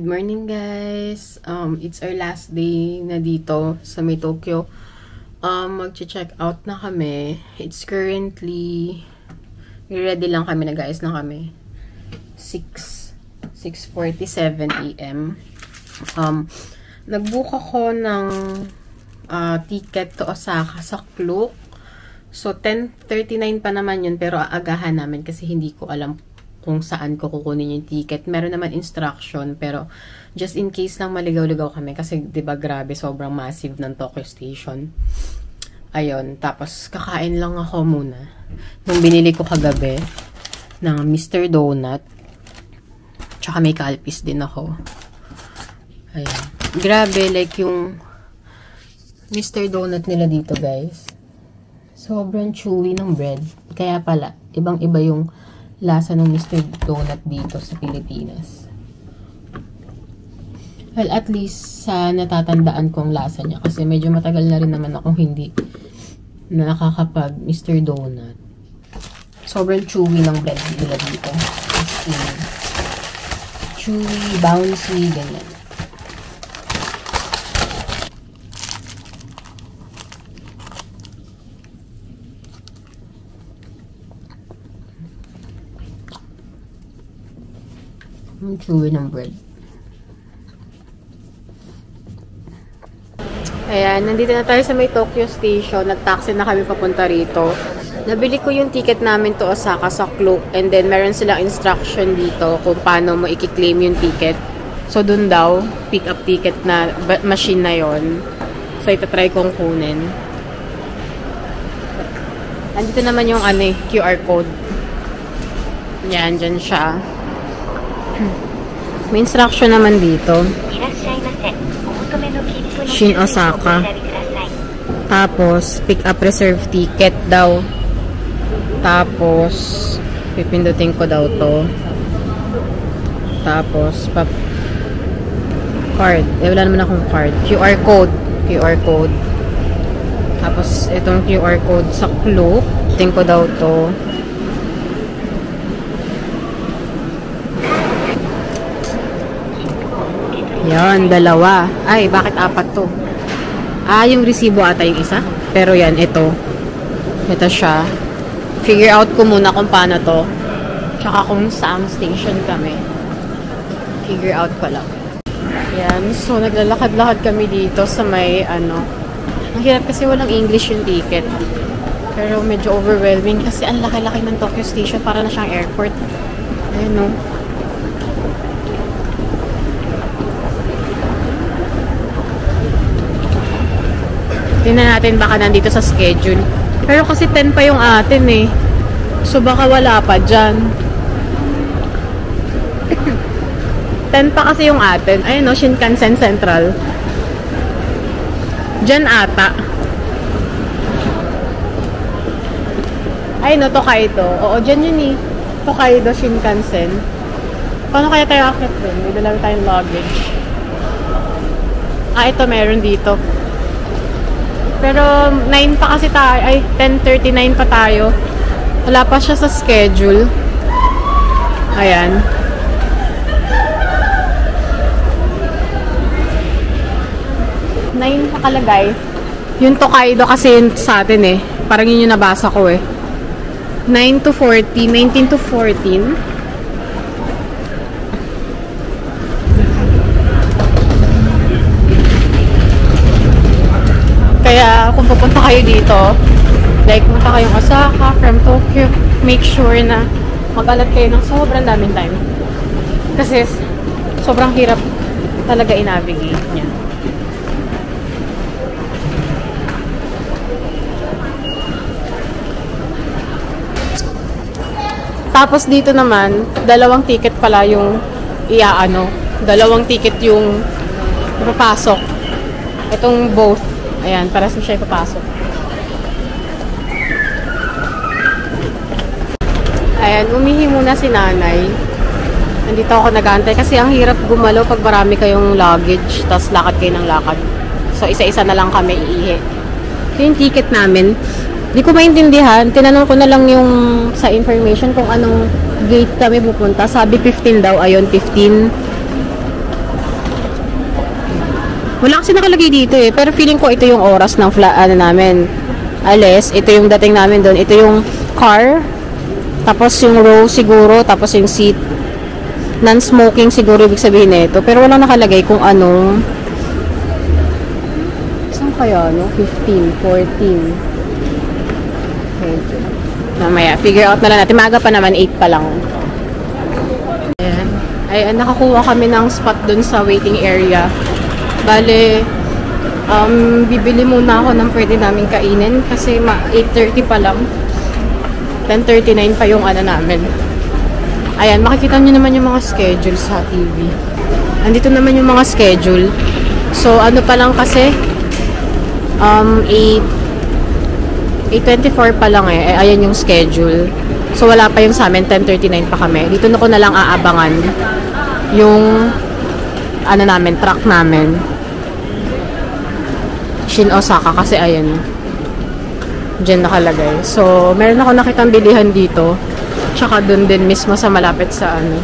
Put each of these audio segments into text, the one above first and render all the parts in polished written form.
Good morning guys. It's our last day na dito sa May Tokyo. Mag-check out na kami. It's currently ready lang kami, nag-ayos na kami. 6:47 AM. Nag-book ako ng ticket to Osaka sa Klook. So 10:39 pa naman yun, pero aagahan namin kasi hindi ko alam kung saan ko kukunin yung ticket. Meron naman instruction, pero just in case lang maligaw-ligaw kami kasi 'di ba grabe, sobrang massive ng Tokyo Station. Ayun, tapos kakain lang ako muna nung binili ko kagabi ng Mr. Donut. Tsaka may kalpis din ako. Ayun. Grabe, like yung Mr. Donut nila dito, guys. Sobrang chewy ng bread. Kaya pala, ibang-iba yung lasa ng Mr. Donut dito sa Pilipinas. Well, at least sa natatandaan kong lasa niya. Kasi medyo matagal na rin naman akong hindi na nakakapag Mr. Donut. Sobrang chewy ng bread nila dito. Chewy, bouncy, ganyan. Ang chewy ng bread. Ayan, nandito na tayo sa May Tokyo Station. Nag-taxi na kami papunta rito. Nabili ko yung ticket namin to Osaka sa Klook. And then, meron silang instruction dito kung paano mo i-claim yung ticket. So, dun daw, pick up ticket na machine na yon. So, itatry kong kunin. Nandito naman yung QR code. Yan, dyan siya. May instruction naman dito. Shin Osaka. Tapos, pick up reserve ticket daw. Tapos, pipindutin ko daw to. Tapos, card. Wala naman akong card. QR code. QR code. Tapos, itong QR code sa Klook. Pipindutin ko daw to. Yan, dalawa. Ay, bakit apat to? Yung resibo ata yung isa. Pero yan, ito. Ito siya. Figure out ko muna kung paano to. Tsaka kung saan station kami. Figure out ko lang. Yan, so naglalakad-lakad kami dito sa may, Ang hirap kasi walang English yung ticket. Pero medyo overwhelming kasi ang laki-laki ng Tokyo Station. Para na siyang airport. Ayun, no? Tingnan natin baka nandito sa schedule. Pero kasi 10 pa yung atin eh. So baka wala pa dyan. 10 pa kasi yung atin. Ayun no, Shinkansen Central. Dyan ata. Ayun no, Tokaido. Oo, dyan yun eh. Tokaido Shinkansen. Paano kaya tayo akit dun? May dalawa tayong luggage. Ito meron dito. Pero 9 pa kasi tayo, 10:39 pa tayo. Wala pa siya sa schedule. Ayan. Nine pa kalagay. Yung Tokaido kasi yun sa atin eh. Parang yun yung nabasa ko eh. 9 to 40, 19 to 14. Kaya kung pupunta kayo dito, like pupunta kayong Osaka from Tokyo, make sure na mag-alat kayo ng sobrang daming time. Kasi sobrang hirap talaga i-navigate niya. Tapos dito naman, dalawang ticket pala yung dalawang ticket yung papasok. Itong both. Ayan, para sa siya ipapasok. Ayan, umihi muna si nanay. Nandito ako nag-aantay kasi ang hirap gumalaw pag marami kayong luggage, tapos lakad kayo ng lakad. So, isa-isa na lang kami iihi. Ito yung ticket namin. Di ko maintindihan. Tinanong ko na lang yung sa information kung anong gate kami pupunta. Sabi 15 daw. Ayun, 15. Wala kasi nakalagay dito eh. Pero feeling ko ito yung oras ng ano namin. Alis. Ito yung dating namin doon. Ito yung car. Tapos yung row siguro. Tapos yung seat. Non-smoking siguro ibig sabihin nito. Pero walang nakalagay kung ano. Saan kaya, no? 15, 14. Okay. Mamaya, figure out na lang natin. Maaga pa naman, 8 pa lang. Ayan. Ay, nakakuha kami ng spot dun sa waiting area. Bale, bibili muna ako ng pwede namin kainin kasi 8:30 pa lang. 10:39 pa yung ano namin. Ayan, makikita nyo naman yung mga schedule sa TV. Andito naman yung mga schedule. So, ano pa lang kasi, 8:24 pa lang eh. Ayan yung schedule. So, wala pa yung sa amin. 10:39 pa kami. Dito na ko na lang aabangan yung ano namin, truck namin. Shin Osaka kasi ayan. Diyan nakalagay. So, meron ako nakitang bilihan dito. Tsaka dun din mismo sa malapit sa ano.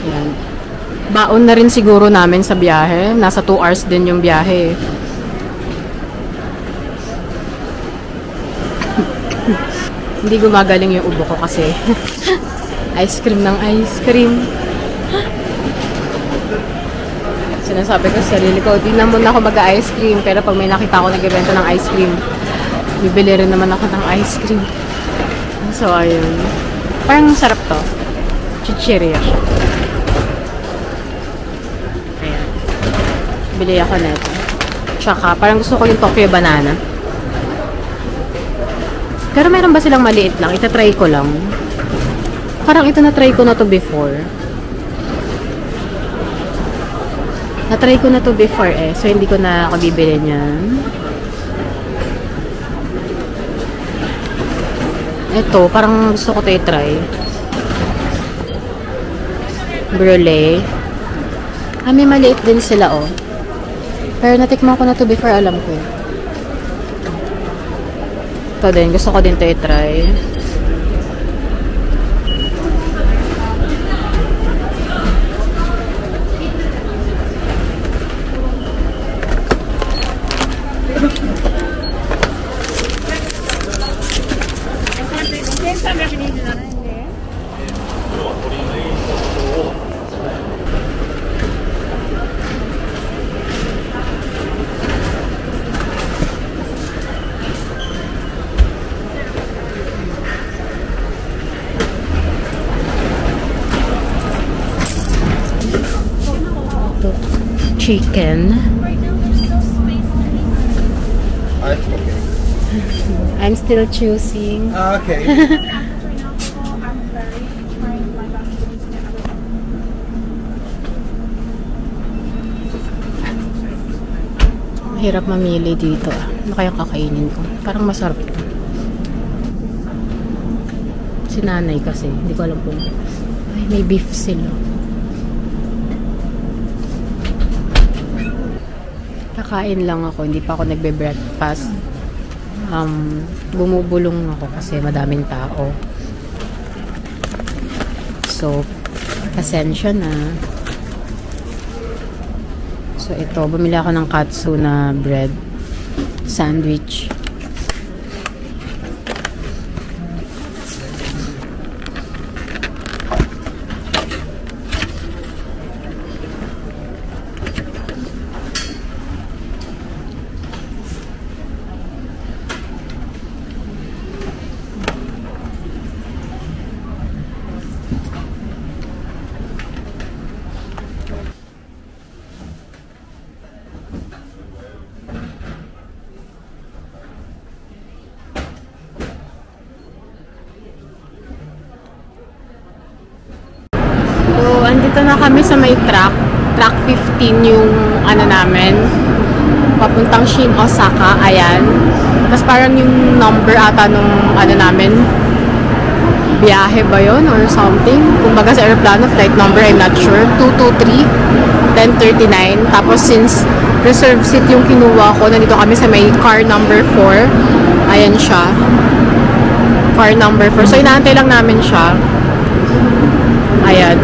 Ayan. Baon na rin siguro namin sa biyahe. Nasa 2 hours din yung biyahe. Hindi gumagaling yung ubo ko kasi ice cream ng ice cream. Sinasabi ko sa sarili ko, di na muna ako mag-ice cream. Pero pag may nakita ako nagbebenta ng ice cream, bibili rin naman ako ng ice cream. So, ayun. Parang sarap to. Chichirya siya. Ayan. Bili ako nito. Tsaka, parang gusto ko yung Tokyo banana. Pero meron ba silang maliit lang? Itatry ko lang. Parang ito na-try ko na to before. Na-try ko na to before eh. So, hindi ko na ako bibili niyan. Ito, parang gusto ko ito i-try. Brulee. May maliit din sila oh. Pero natikman ko na to before, alam ko eh. Ito din, gusto ko din ito i-try. Chicken. I'm still choosing. Okay. Mahirap mamili dito. Ano kaya kakainin ko? Parang masarap ito. Si nanay kasi. Hindi ko alam kung may beef sila. Kakain lang ako. Hindi pa ako nagbe-breakfast. Bumubulong ako kasi madaming tao. So, pasensya na. So, ito. Bumili ako ng katsu na bread sandwich. Andito na kami sa may track 15 yung ano namin papuntang Shin Osaka, ayan. Tapos parang yung number ata nung ano namin biyahe ba yun or something, kumbaga sa aeroplano flight number, I'm not sure, 223 1039. Tapos since reserve seat yung kinuha ko, nandito kami sa may car number 4, ayan siya, car number 4. So inaantay lang namin siya, ayan.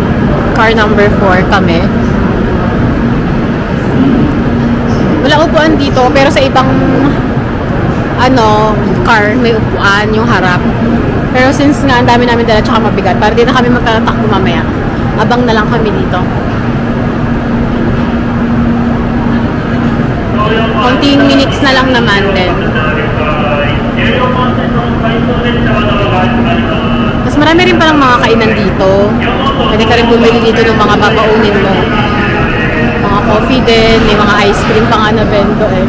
car number 4 kami. Wala upuan dito, pero sa ibang car, may upuan yung harap. Pero since nga ang dami namin dala tsaka mabigat, para di na kami magtatakbo mamaya. Abang na lang kami dito. Konting minutes na lang naman din. Tapos marami rin palang mga kainan dito. Pwede ka rin bumili dito ng mga babaunin mo. Mga coffee din, may mga ice cream pa nga na bento eh.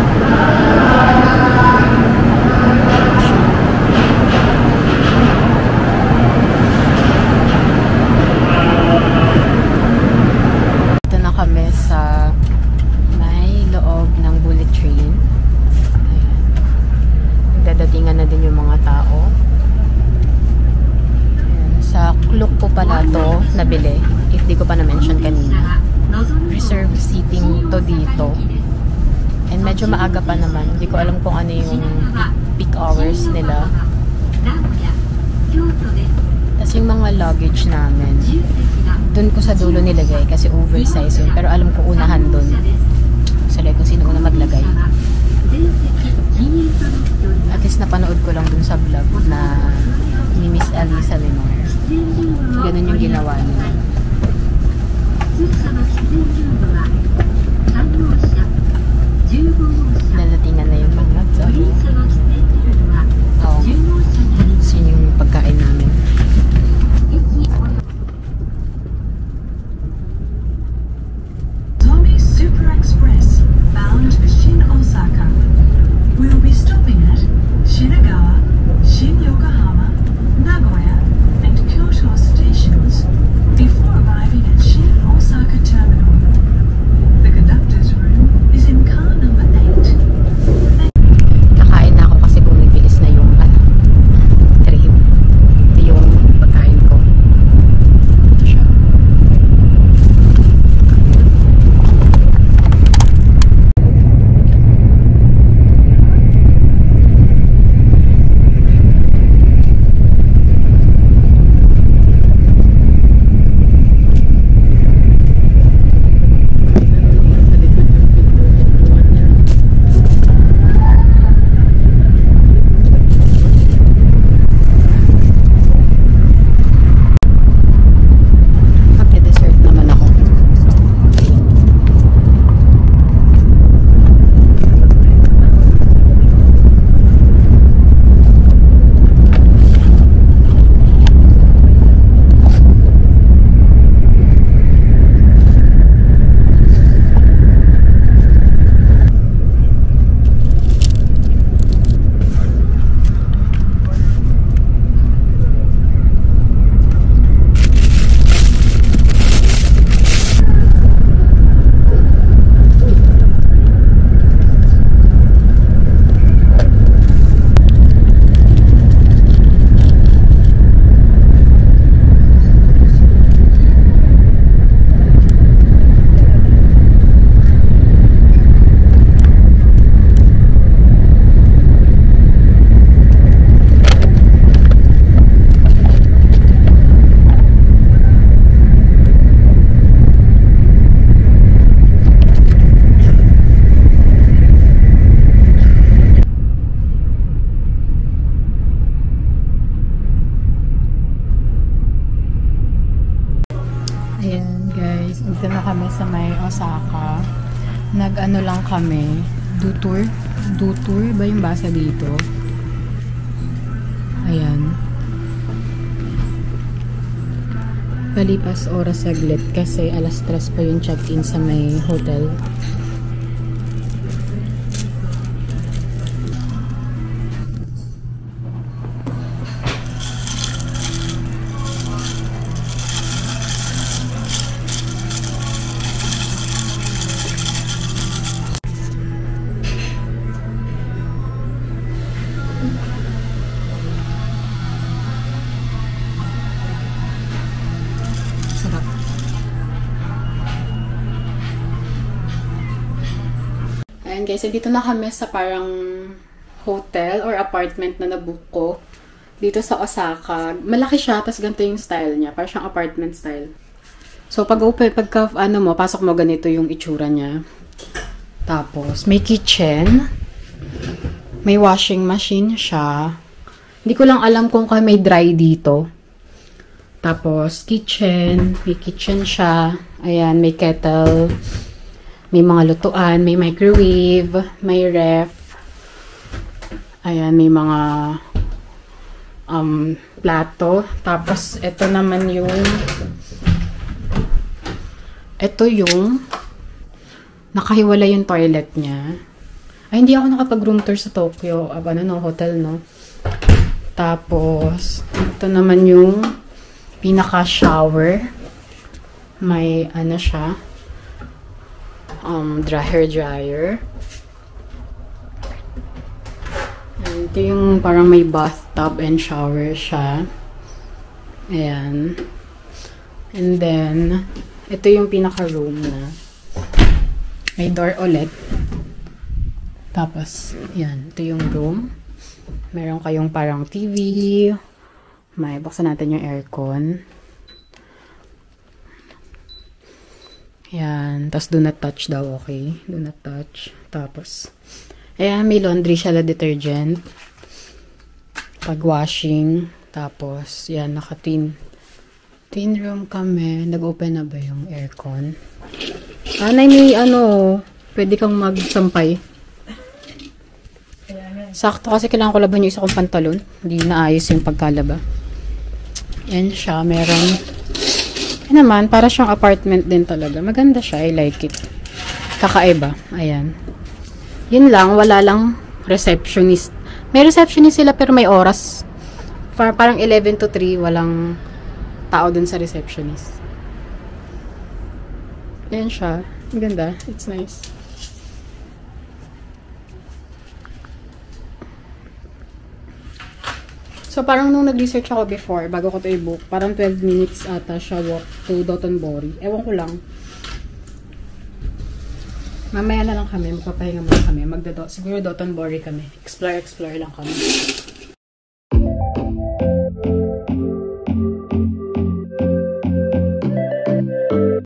Dito na kami sa may loob ng bullet train. Ayan. Dadatingan na din yung mga tao. Ayan. Sa Klook po pala to nabili. If di ko pa na-mention kanina. Reserve seating to dito. And medyo maaga pa naman. Hindi ko alam kung ano yung peak hours nila. Tapos yung mga luggage namin, dun ko sa dulo nilagay kasi oversize yun. Pero alam ko unahan dun. Salay kung sino una maglagay. At least napanood ko lang dun sa vlog na ni Miss Elisa Lenore. Ganun yung ginawa niya. Dadatingan na yung mga dami. Oo. Sino yung pagkain namin. Zomi Super Express bound for Shin Osaka. We'll be stopping at Shinagawa, Shin Yokohama, Nagoya, and Kyoto stations before arriving at Shin Osaka Terminal. The conductor's room is in car number 8. Kakain na ako kasi bumibilis na yung trip. Ito yung pagkain ko. Ito siya. Magde-dessert naman ako. Ayan guys, dito na kami sa may Osaka. Nag-ano lang kami, do-tour. Do-tour ba yung basa dito? Ayan. Palipas oras saglit kasi alas 3 pa yung check-in sa may hotel. Sarap. Ayan guys, dito na kami sa parang hotel or apartment na nabook ko dito sa Osaka. Malaki siya, tapos ganito yung style niya. Parang siyang apartment style. So, pagka pasok mo, ganito yung itsura niya. Tapos, may kitchen. May washing machine siya. Hindi ko lang alam kung may dry dito. Tapos, kitchen. May kitchen siya. Ayan, may kettle. May mga lutuan. May microwave. May ref. Ayan, may mga plato. Tapos, ito naman yung nakahiwala yung toilet niya. Ay, hindi ako nakapag-room tour sa Tokyo. Hotel, no? Tapos, ito naman yung pinaka-shower. May, siya, hair dryer. And ito yung parang may bathtub and shower siya. Ayan. And then, ito yung pinaka-room na. May door ulit. Tapos, yan. Ito yung room. Meron kayong parang TV. May, buksan natin yung aircon. Yan. Tapos, do not touch daw, okay? Do not touch. Tapos, ayan, may laundry siya na detergent. Pag-washing. Tapos, yan, naka-tin room kami. Nag-open na ba yung aircon? May pwede kang magsampay. Sakto kasi kailangan ko laban yung isa kong pantalon. Hindi naayos yung pagkalaba. Yan siya. Meron. Yan naman, para siyang apartment din talaga. Maganda siya. I like it. Kakaiba. Ayan. Yun lang. Wala lang receptionist. May receptionist sila pero may oras. Parang 11 to 3. Walang tao dun sa receptionist. Yan siya. Maganda. It's nice. So, parang nung nag-research ako before, bago ko ito i-book, parang 12 minutes ata siya walk to Dotonbori. Ewan ko lang. Mamaya na lang kami. Magpapahinga muna kami. Siguro Dotonbori kami. Explore lang kami.